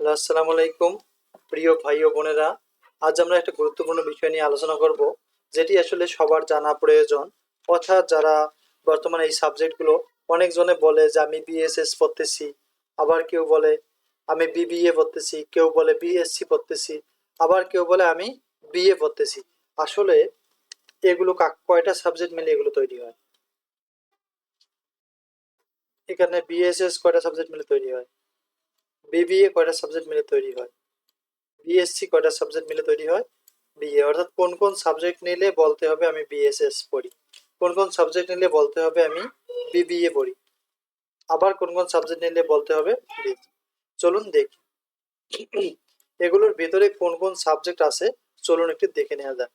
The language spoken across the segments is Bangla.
আসসালামু আলাইকুম প্রিয় ভাই ও বোনেরা। আজ আমরা একটা গুরুত্বপূর্ণ বিষয় নিয়ে আলোচনা করব, যেটি আসলে সবার জানা প্রয়োজন। অর্থাৎ যারা বর্তমানে এই সাবজেক্টগুলো, অনেকজনে বলে যে আমি বিএসএস পড়তেছি, আবার কেউ বলে আমি বিবিএ পড়তেছি, কেউ বলে বিএসসি পড়তেছি, আবার কেউ বলে আমি বিএ পড়তেছি। আসলে এগুলো কয়টা সাবজেক্ট মিলে এগুলো তৈরি হয়? এখানে বিএসএস কয়টা সাবজেক্ট মিলে তৈরি হয়, বিবিএ কয়টা সাবজেক্ট মিলে তৈরি হয়, বিএসসি কয়টা সাবজেক্ট মিলে তৈরি হয়, বিএ। অর্থাৎ কোন কোন সাবজেক্ট নিলে বলতে হবে আমি বিএসএস পড়ি, কোন কোন সাবজেক্ট নিলে বলতে হবে আমি বিবিএ পড়ি, আবার কোন কোন সাবজেক্ট নিলে বলতে হবে বি। চলুন দেখি এগুলোর ভেতরে কোন কোন সাবজেক্ট আছে, চলুন একটু দেখে নেওয়া যাক।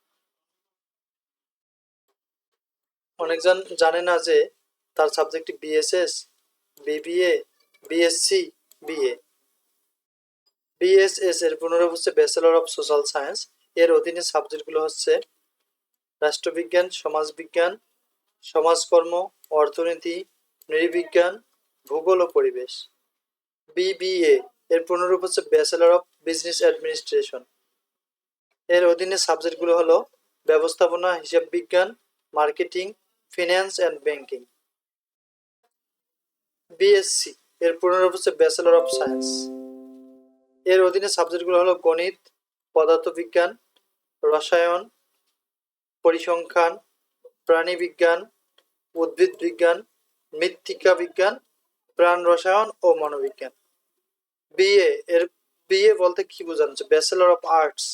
অনেকজন জানে না যে তার subject BSS, BBA, BSc, BA. BSS এর পুনরূপ হচ্ছে ব্যাচেলর অফ সোশ্যাল সায়েন্স। এর অধীনে সাবজেক্টগুলো হচ্ছে রাষ্ট্রবিজ্ঞান, সমাজবিজ্ঞান, সমাজকর্ম, অর্থনীতি, নৃবিজ্ঞান, ভূগোল ও পরিবেশ। বিবিএ এর পুনরূপ হচ্ছে ব্যাচেলর অফ বিজনেস অ্যাডমিনিস্ট্রেশন। এর অধীনে সাবজেক্টগুলো হলো ব্যবস্থাপনা, হিসাব বিজ্ঞান, marketing, finance and banking. BSc এর পুনরূপ হচ্ছে ব্যাচেলর অফ সায়েন্স। এর অধীনে সাবজেক্টগুলো হলো গণিত, পদার্থবিজ্ঞান, রসায়ন, পরিসংখ্যান, প্রাণীবিজ্ঞান, উদ্ভিদ বিজ্ঞান, মৃত্তিকা বিজ্ঞান, প্রাণ রসায়ন ও মনোবিজ্ঞান। বিএ এর বিএ বলতে কি বোঝানো হচ্ছে? Bachelor of arts.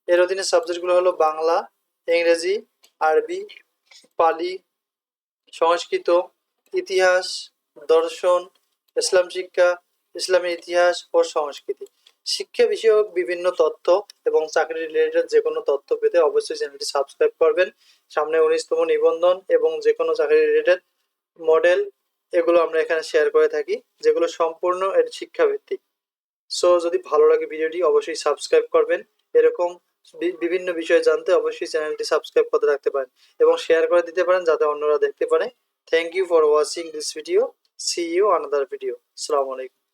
এর অধীনে সাবজেক্টগুলো হলো বাংলা, ইংরেজি, আরবি, পালি, সংস্কৃত, ইতিহাস, দর্শন, ইসলাম শিক্ষা, ইসলামী ইতিহাস ও সংস্কৃতি। শিক্ষা বিষয়ক বিভিন্ন তথ্য এবং চাকরি রিলেটেড যে কোনো তথ্য পেতে অবশ্যই চ্যানেলটি সাবস্ক্রাইব করবেন। সামনে 19তম নিবন্ধন এবং যে কোনো চাকরি রিলেটেড মডেল, এগুলো আমরা এখানে শেয়ার করে থাকি, যেগুলো সম্পূর্ণ এর শিক্ষাভিত্তিক। সো যদি ভালো লাগে ভিডিওটি অবশ্যই সাবস্ক্রাইব করবেন। এরকম বিভিন্ন বিষয়ে জানতে অবশ্যই চ্যানেলটি সাবস্ক্রাইব করে রাখতে পারেন এবং শেয়ার করে দিতে পারেন যাতে অন্যরা দেখতে পারে। Thank you for watching this video. See you another video. আসসালামু আলাইকুম।